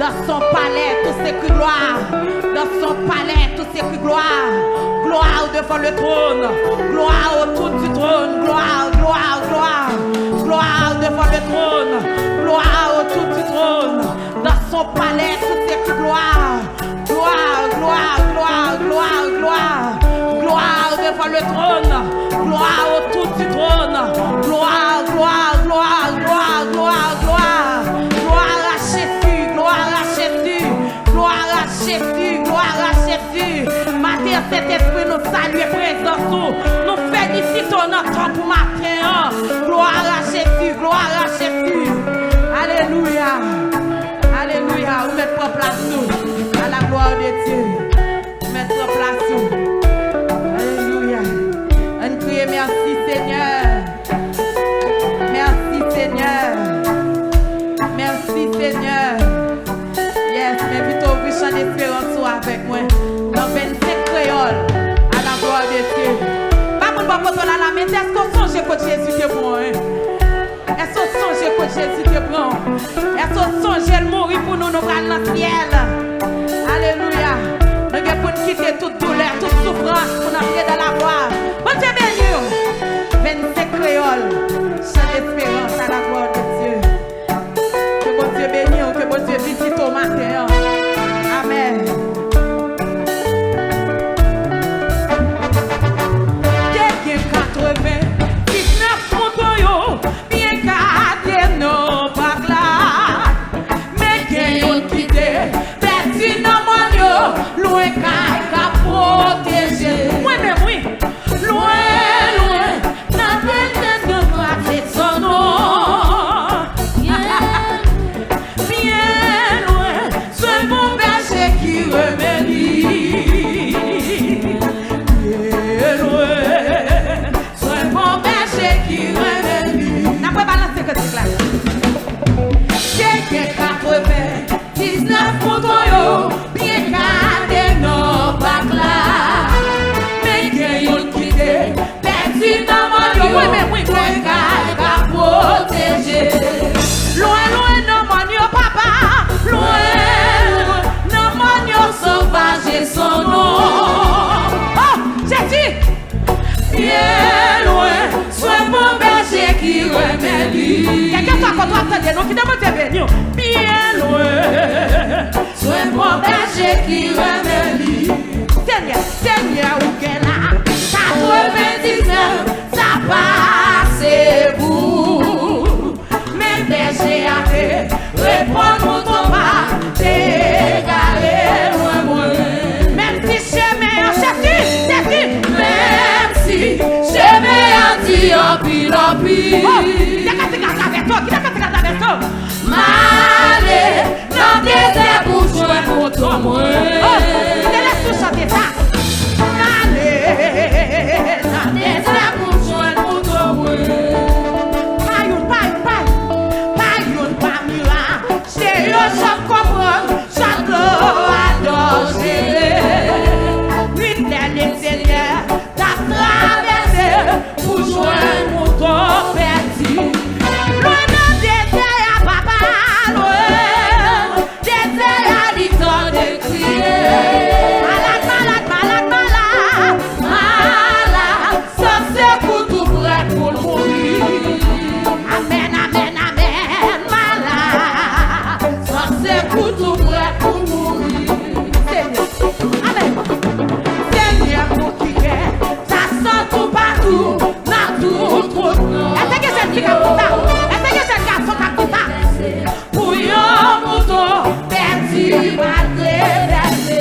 Dans son palais, tout c'est que gloire. Dans son palais, tout c'est que gloire. Gloire devant le trône. Gloire autour du trône. Gloire, gloire, gloire. Gloire devant le trône. Gloire autour du trône. Dans son palais, tout c'est que gloire. Gloire, gloire, gloire, gloire, gloire. Gloire devant le trône. Gloire autour du trône. Gloire, gloire, gloire, gloire, gloire, gloire. Gloire à Jésus, gloire à Jésus. Gloire à Jésus, gloire à Jésus. Matin, cet esprit nous salue et présence nous. Nous félicitons notre temps pour matin. Gloire à Jésus, gloire à Jésus. Alléluia. Alléluia. Vous mettez en place nous. À la gloire de Dieu. Mettez en place nous. Alléluia. On crie merci Seigneur. Merci Seigneur. Merci Seigneur. Yes, m'invite au chant d'espérance avec moi. Dans 25 créoles. À la gloire de Dieu. Pas pour la main. Est-ce qu'on songe que Jésus te prend? Est-ce qu'on songe que Jésus te prend? Est-ce qu'on songe de mourir pour nous dans le ciel? Alléluia. Nous devons quitter toute douleur, toute souffrance pour nous entrer dans la gloire. Bon Dieu béni. 25 créoles. Chant d'espérance à la gloire de Dieu. Que bon Dieu bénisse, que bon Dieu visite au matin. Amen. Quelqu'un 99 motos, bien gardé nos bacs là. Mais quelqu'un qui est perdu dans mon yo, loin qu'à protéger. Oui, mais oui, loin, loin, n'a pas de passer son nom. Bien loin, c'est mon berger qui remédie. Bien loin, c'est mon berger qui remédie. N'a pas balancé que c'est là. J'ai 99 motos, bien gardé nos bacs là. Mais quelqu'un qui est perdu dans mon yo, oui, mais oui, loin qu'à protéger. Loin, loin, non, mon yo, papa. Loin, loin, non, mon yo, sauvage et son nom. Oh, j'ai dit. Bien loin, soit mon berger qui remédie. Quelqu'un soit quand on attendait, nous finalement t'es béni. Bien loin, soit mon berger qui remédie. Seigneur, Seigneur, où qu'elle a 99, ça passe vous. Mais berger a fait, répondre ton pas, t'égaler loin, loin. Même si chemin en Jésus, Jésus, même si chemin en Dieu, pile en pile. Oh, qui n'a qu'à te garder avec toi, qui n'a qu'à te garder avec toi. Malé, dans des airs pour jouer pour toi, moi. Oh, te laisse tout chanter ça. Malé, dans des airs pour jouer pour toi, moi. C'est yo, je comprends, chaque adoré. Une dernière Seigneur, t'as traversé pour joindre mon corps perdu. Loin de désert, papa, loin, désert à l'histoire de crier. Malade, malade, malade, malade, malade, ça c'est pour tout prêt pour mourir. Amen, amen, amen, malade, ça c'est pour tout prêt pour mourir. Seigneur, amen. Seigneur, pour qui est, ça sent tout partout, dans tout trou. Est-ce que c'est le qui a tout ça? Est-ce que c'est le garçon qui a tout ça? Pour yon mouton, perdu, malgré versé.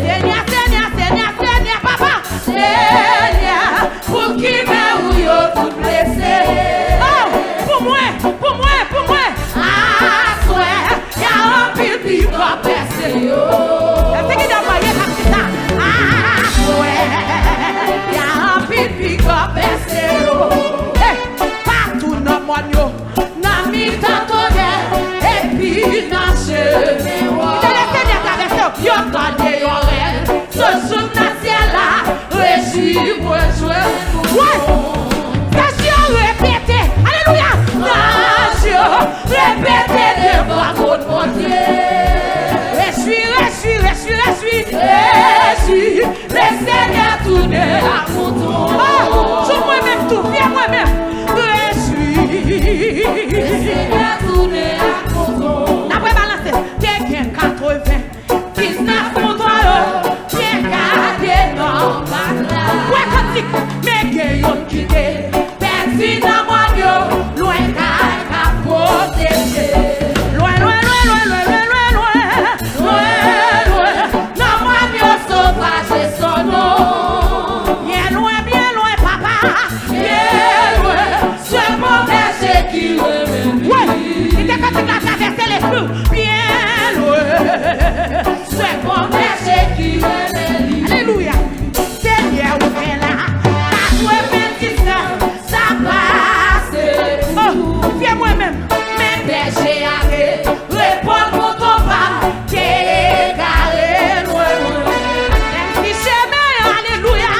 Seigneur, Seigneur, Seigneur, Seigneur, papa. Seigneur, pour qui met ou yon tout blessé. Oh, pour moi, pour moi, pour moi. Ah, souhait, y'a un pipi qui va percer yo. Est-ce qu'il a envoyé comme ça? Ah, souhait, y'a un pipi qui va percer yo. Eh, partout dans mon yo, dans mi tantone, et puis dans chemin. Il est laissé avec ça, yo tande yo rêve. Ce jour dans ciel là, réjouis moi jouer. Ouais, nation répétée, alléluia. Nation répétée devant mon Dieu. à mouton. Sur moi-même tout, viens moi-même. Je suis. Le Seigneur tourné à mouton. D'après balancer, quelqu'un 80, 19 moutons, bien gardé dans ma classe. Ouais, quand mais gayon quitté, perdu dans mon Dieu, loin qu'à protéger. Loin, loin, loin, loin, loin, loin, loin, loin, loin, dans mon Dieu sauvage et son nom. Bien loin, papa, bien loin, ce mauvais qui remet. Ouais, il était quand il a traversé les flux, bien loin, ce mauvais qui remet. Alléluia, Seigneur, on est là. Viens moi-même, mais berger arrêt, réponds pour ton pas, t'es carré, loin. Même si j'aimais, alléluia,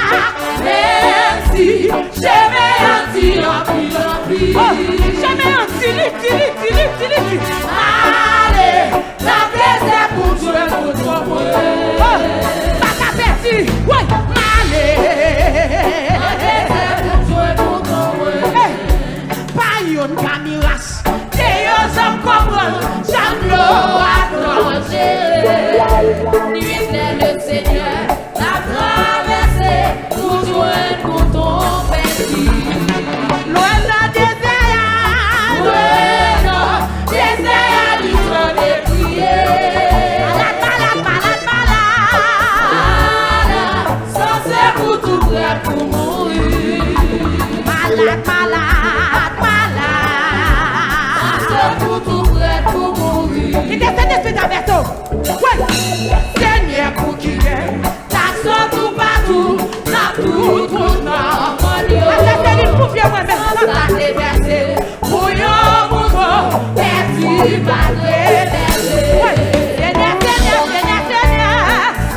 même si j'aimais un petit, j'aimais un petit, allez, la plaisir pour Dieu, pour toi, pas ta perdu, ouais, allez, la plaisir pour Dieu, pour toi, yon kamiras, te yo zam comprendre, j'aime l'eau à trancher. Nuit le Seigneur, la traversée, pour joindre pour ton petit. Loin la désert, du trône et prier. Malade, sans ce pour tout prêt pour mourir. Malade. Il descend d'esprit d'Alberto. Ouais. Seigneur pour qui est, ta soeur tout partout, n'a tout non. Attendez, il faut bien moi-même. Ça t'est versé, pour yon mouton, perdu, malgré,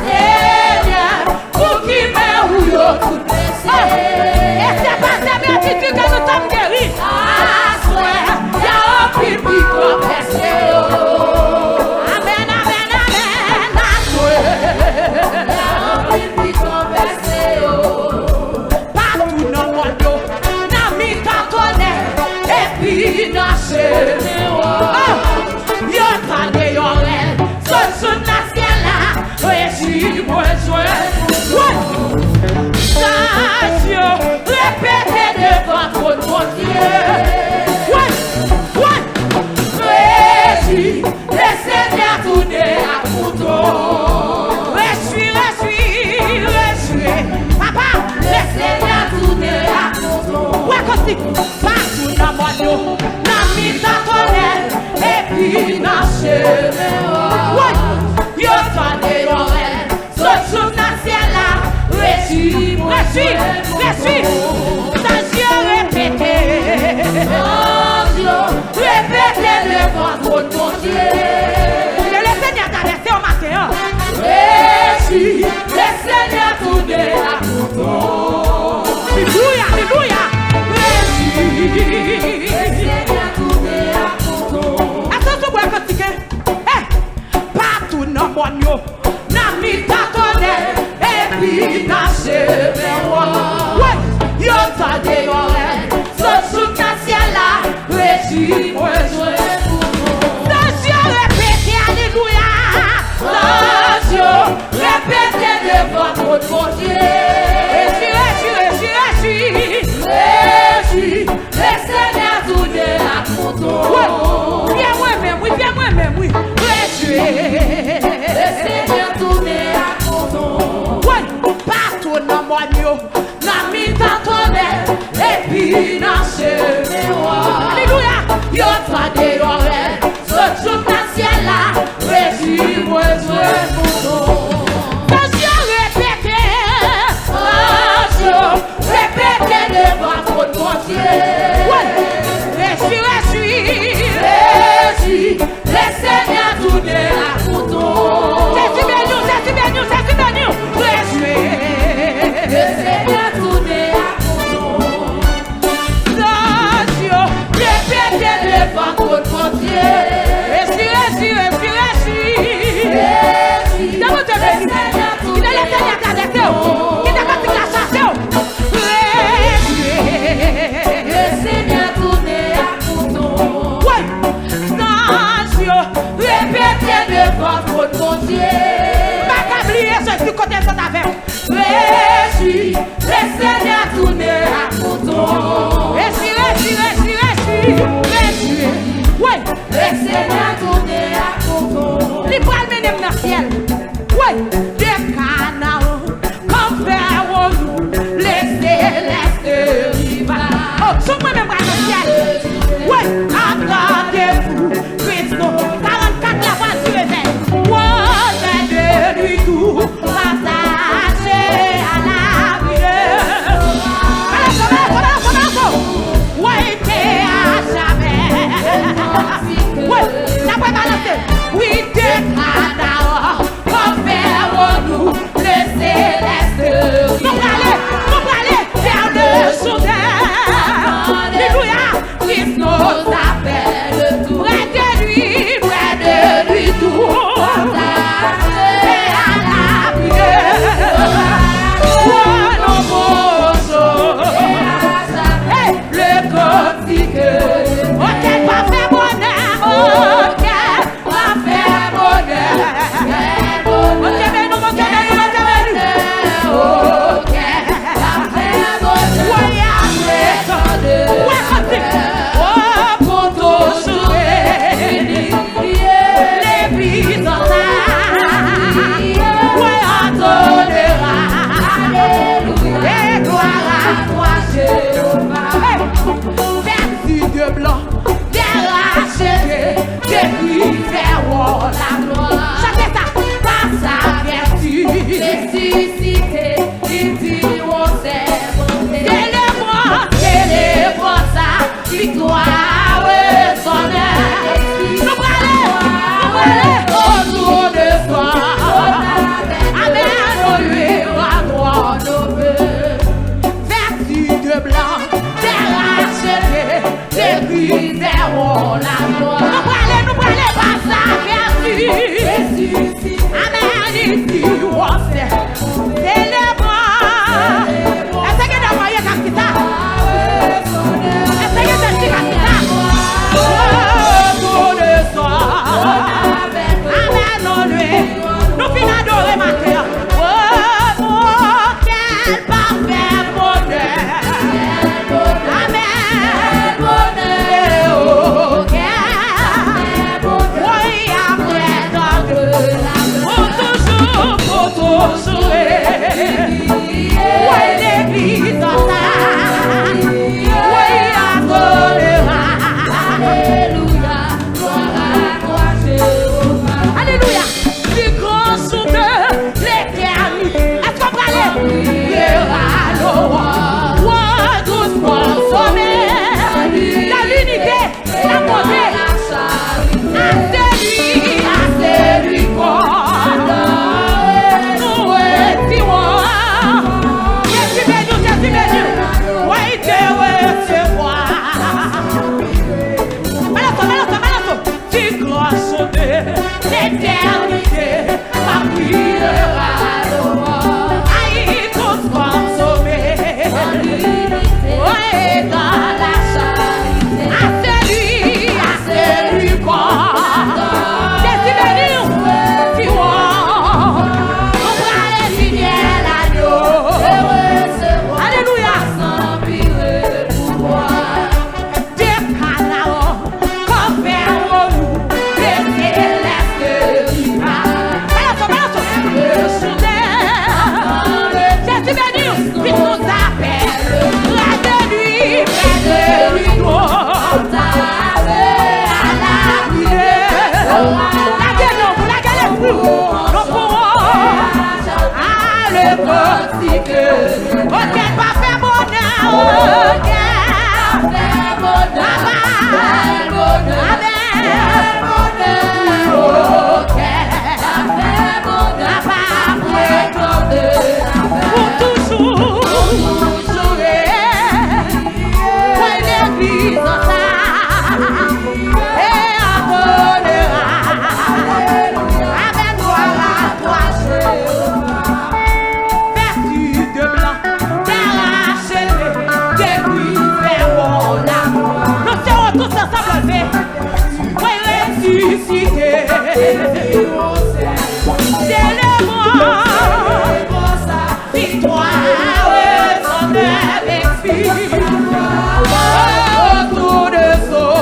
Seigneur, pour qui met ou yon tout blessé. Et c'est pas ça, mais si tu que nous sommes guéris. Ah, soeur, y'a un pipi confessé. Répétez devant votre Dieu. Réjouis, le Seigneur tourné à couteau. Réjouis, papa, le Seigneur tourné à couteau. Ouais, Kosti, partout dans mon dos, dans mi tâtonnelle, et puis dans chemin. Ouais, yo tendez l'oreille, saute sous le ciel là, réjouis. Répétez devant votre Dieu. Le Seigneur t'a laissé au matin. Réjouis, le Seigneur tourné à couteau. Alléluia. Réjouis, le Seigneur tourné à couteau. Attention, vous écoutez. Partout dans mon yo, dans mi tâtonnelle, et puis dans chemin. Ouais, yo tendez l'oreille, saute sous le ciel là, réjouis, répétez, alléluia. Répétez devant votre Dieu. Réjouis, le Seigneur tourné à couteau. Viens moi-même, oui. Réjouis, le Seigneur tourné à couteau. Partout dans mon yo, dans mi tâtonnelle, et puis dans chemin. Alléluia. Yo tendez l'oreille, saute sous le ciel là, réjouis, répétez devant votre Dieu. Réjouis, le Seigneur tourné à couteau. C'est bien nous. Réjouis, le Seigneur tourné à couteau. Répétez devant votre Dieu. Oui. Le Seigneur tourne à contour. Les bras le dans le ciel. Oui. Des canards, comme faire nous, les célestes rivales. Oh, sont moi-même bras dans le ciel. Oui. Attendez-vous, Christ, 44 la voix du réveil. Ouais, de lui tout, rattaché à la vie. Ouais, t'es à jamais. Ouais, la voix balancée. Oui, t'es canard, comme faire nous, le céleste. Nous allons vers le soudain. Alléluia, Christ nous appelle tout. Près de lui tout. Et à la prière. Oh, non, bon, hey, le quotidien. Ok, pas faire bonheur. Ok, pas faire bonheur. Ok, mais nous, ok, pas faire bonheur. Oui, après, ouais, continue. Oh, pour toujours, les vies en ouais, on donnera. Et gloire à toi, Jéhovah. Vertu de blanc, déraché, depuis faire la gloire. Chantez ça, par sa vertu, ressuscité, il dit on s'est monté. Célébrons sa victoire, son honneur. Nous allons autour de toi. Amen, lui, à toi, nos voeux. Vertu de blanc, déraché, depuis verrons la gloire. Nous allons par sa vertu. Amen, il dit on s'est. Célébrons. Est-ce que nous voyons comme ça? Est-ce que nous disons comme ça? Autour de toi. Amen, lui. Nous finissons d'adorer ma cœur. Oh, quel parfait bonheur. Amen, bonheur. Oh, quel bonheur. Oui, après tant de la pour toujours. Oui, l'église en ça. Oui, adorera. Alléluia, gloire à toi, Jéhovah. Alléluia. Du grand soudeur, l'éternité. Est-ce qu'on va aller? Viendra le roi, doucement sommet. Dans l'unité, la beauté. À celui qu'on nous retirons. Jésus béni. Oui, te recevoir. Balance. Du grand soudeur, l'éternité. Ma priera le roi. Aïe, tous consommés. Ouais, dans la charité. À celui qu'on. Jésus béni. Tu vois. On va aller signer l'agneau. Alléluia. Des canards, comme faire nous, les célestes rivales. Balance. Le soudain. Jésus béni. Puis nous appelle. Près de lui tout. À la prière. La gueule, nous pourrons. Ah, le quotidien. Ok, pas faire bonheur. Ok, faire bonheur. Ok, faire bonheur. Pour toujours. Ouais, l'église en ça. Et adorera. Amen, gloire à toi, Jéhovah. Vertu de blanc, déraché, depuis verrons la gloire. Nous serons tous ensemble levés. Ouais, ressuscité. Célébrons sa victoire, son œuvre. Autour de son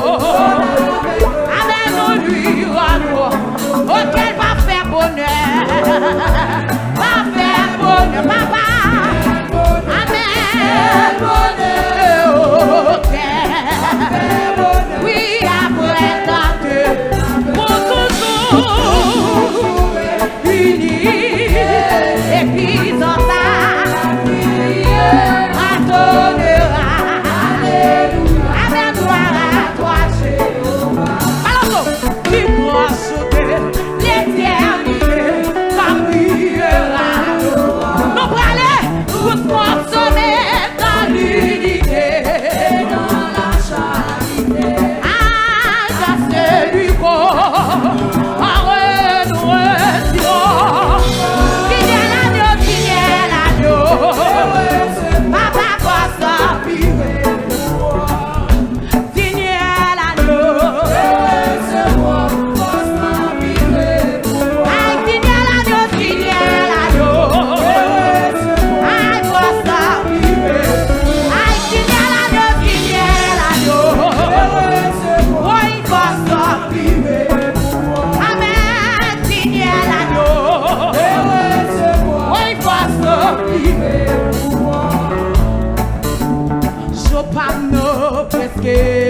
presque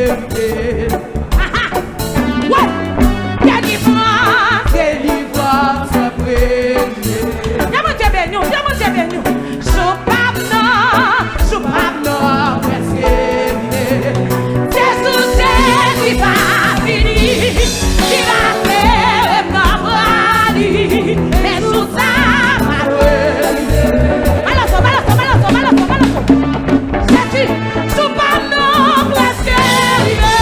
arrivé. Ouais, délivrance après. Diamante béni, soupapno, presque arrivé. C'est tout ce qui va finir, qui va faire m'abrali, mais tout ça malheureux. Malato. C'est-tu, soupapno, presque arrivé.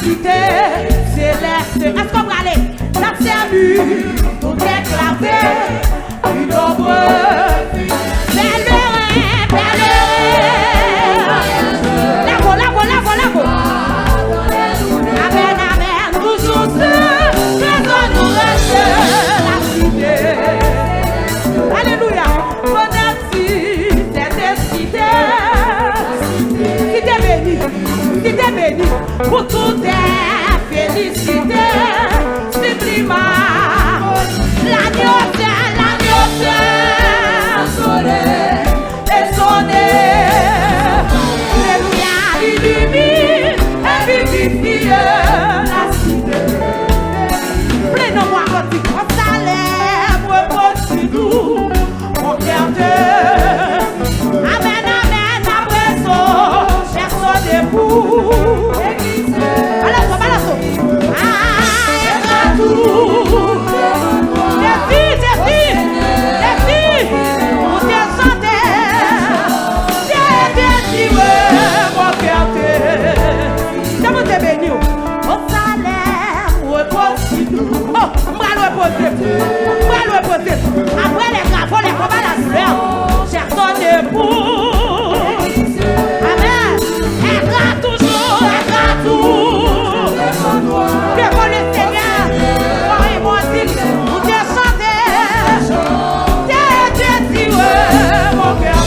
cité céleste. Est-ce qu'on va aller? La servi, tout éclaté, une ombre. Amen, amen, nous sommes trésor nous reste la cité. Alléluia. Cité bénie, pour tout est félicité. Sublima, l'agneau sonné, et sonné. Alléluia, illumine et vivifie la cité. Prenons-moi votre salem, repose nous, mon cœur de. Amen, amen, après ça, personne n'est pour. Balance. Ah, tout. Les filles, vous descendez. J'ai mon cœur te. Comment t'es béni? Au salaire, repose nous. Oh, on va le reposer. Après les travaux, les combats, la douleur, personne n'est pour. Amen. Aidera toujours. Devant le Seigneur, mon Dieu, vous descendez. Mon cœur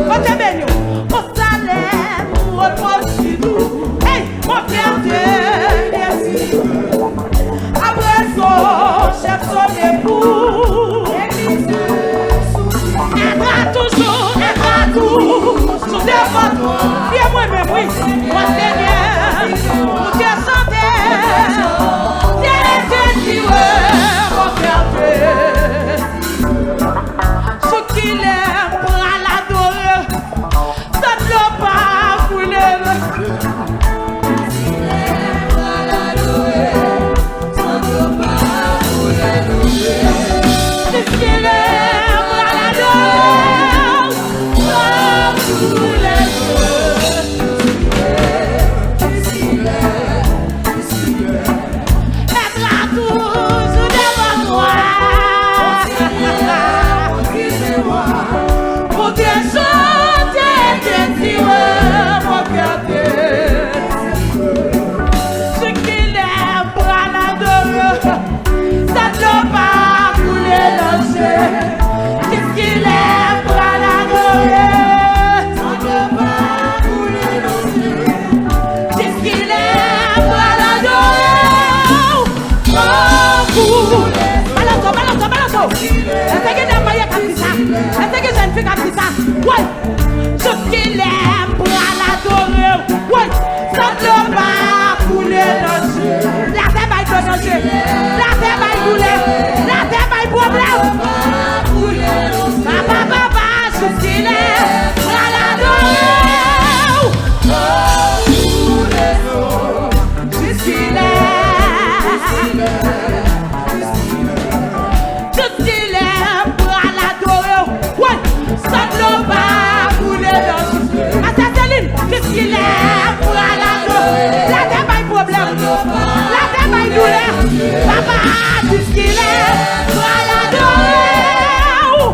on te bénit. Au salaire, repose sur nous. Hey, mon cœur merci. Après son chef, son époux. Aidera toujours. Sous devant nous. Viens-moi, même oui. Mon Seigneur, vous descendez. Mon cœur ce qu'il aime pour l'adorer, ça ne doit pas couler. Ce qu'il aime pour l'adorer, ça couler. Ouais, ce qu'il aime pour l'adorer, ouais, ça ne doit pas couler dans le jeu. La terre va être dans le jeu. La terre va couler. La terre va être problème. Papa, ce qu'il aime pour l'adorer. Ce qu'il aime pour l'adorer, ouais, ça ne doit pas couler dans le jeu. Qu'est-ce qu'il est pour l'adorer? La terre va être problème. La terre va être douleur. Papa, qu'est-ce qu'il est pour l'adorer? Oh,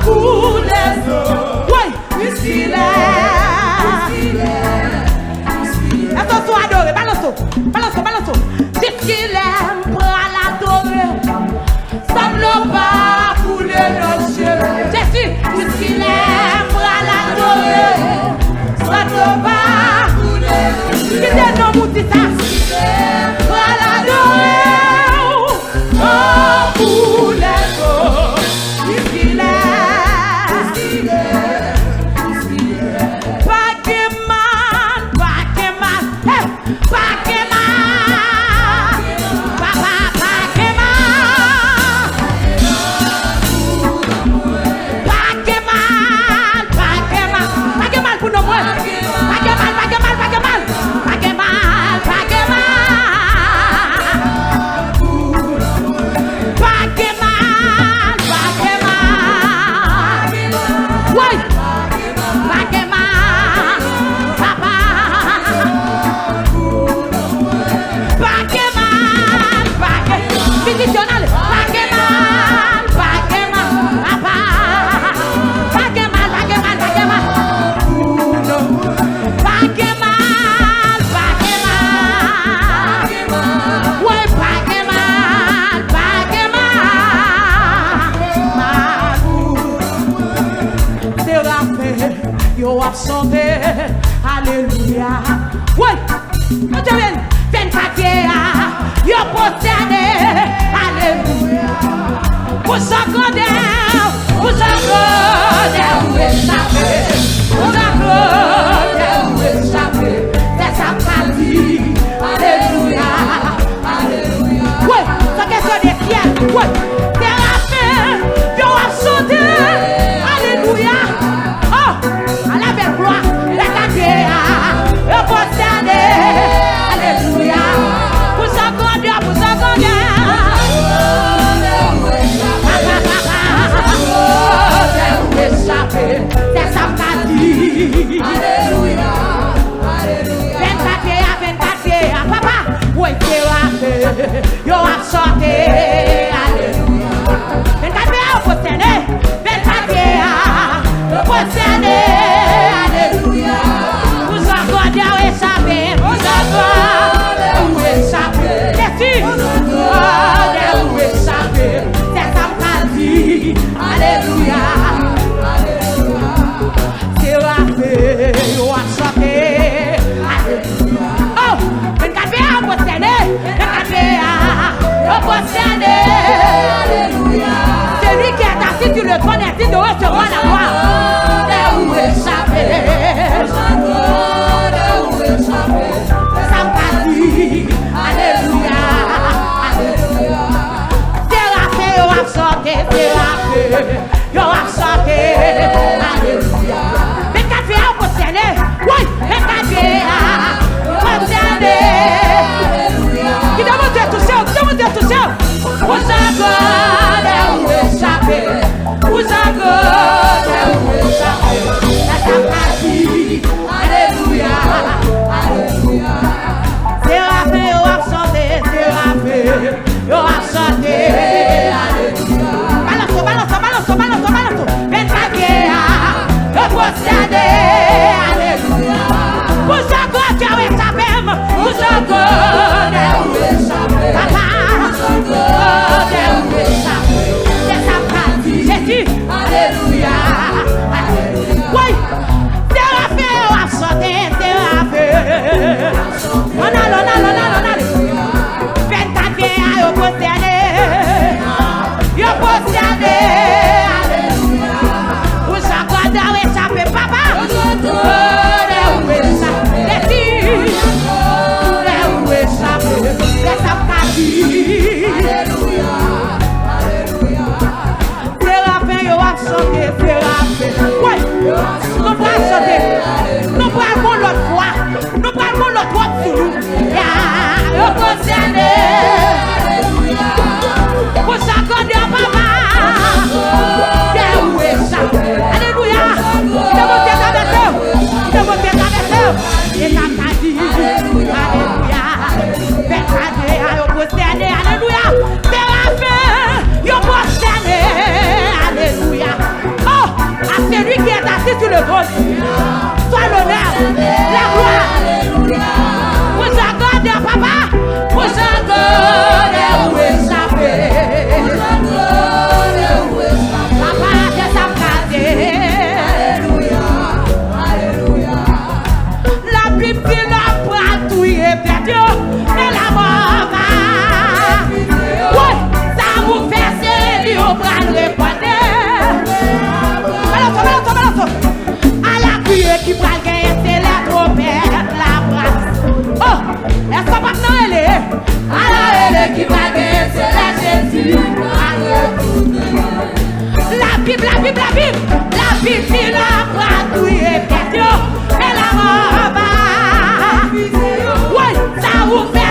couler. Oui, qu'est-ce qu'il est? Attention, adorer. Balance. Qu'est-ce qu'il est pour l'adorer? Ça ne doit pas couler dans le jeu. Jésus, qu'est-ce qu'il est pour l'adorer? Ça ne doit pas couler. Qui est non moutissa? Pour l'adorer. Oh, couler. Qu'est-ce qu'il est? Pas que man. Hey, Oui, nous te venons. 24 years, yo possédé. Alléluia. Pour sa grandeur, pour sa grandeur, où échapper. Pour sa grandeur, où échapper. C'est sa pratique. Alléluia. Alléluia. Oui, ça question des pierres. Oui, c'est la fin. Yo a sauté. Alléluia. Oh, à la belle gloire. La carrière, yo possédé. Alléluia. Pour sa grandeur, pour sa grandeur. C'est ça qu'a dit. Alléluia. Alléluia. 24 ans, papa. Oui, c'est rappelé. Yo a sorti. Alléluia. 24 ans, possédé. 24 ans, possédé. Alléluia. Vous encore échappé. Vous encore échappé. C'est sûr. Vous encore échappé. C'est ça qu'a dit. Alléluia. Yo a sauté. Oh, 24 ans, possédé. 24 ans, possédé. Alléluia. C'est lui qui est assis sur le trône et dit de recevoir la gloire. Où échapper. Où échapper. Ça m'a dit. Alléluia. Alléluia. Thérapé, yo a sauté. Thérapé, yo a sauté. Alléluia. Oui, possédé. Qui demande de toucher, qui demande de toucher. Vous avez où échapper. Vous avez où échapper. La sympathie. Alléluia. Alléluia. Thérapé, yo a chanté. Thérapé, yo a chanté. Alléluia. Balance. 24 ans, possédé. Alléluia. Vous avez échappé. Vous avez échappé. Papa. Vous avez échappé. C'est sa pratique. Jésus. Alléluia. Alléluia. Oui. Thérapé, on a chanté. Thérapé. On a. 24 ans, yo possédé. Yo possédé. Alléluia. Vous avez échappé, papa. Alléluia. Alléluia. Thérapé, yo a chanté. Thérapé. Oui. Nous allons chanter. Nous allons l'autre fois. Nous allons l'autre fois sur nous. Yo possédé. Alléluia. Pour sa grandeur, papa. Où échapper. Alléluia. Il a monté avec eux. Il a monté avec eux. Et ça m'a dit. Alléluia. 24 ans, yo possédé. Alléluia. Thérapé, yo possédé. Alléluia. Oh, à celui qui est assis sur le trône. Soit l'honneur, la gloire. Alléluia. Vous accordez, papa. Vous accordez où échapper. Papa, c'est ça m'a dit. Alléluia. Alléluia. La Bible dit la bras tout est perdu. Et la mort va. Oui, ça vous fait c'est au bras de répondre. Balance. À la criée qui va gagner, c'est la trompette, la brasse. Oh, est-ce qu'on va maintenant elle est? Alors elle qui va gagner, c'est la Jésus. La Bible dit la bras tout est perdu. Et la mort va. Oui, ça vous fait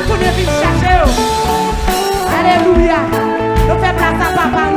pour nous chercher. Alléluia. Nous faisons place à papa.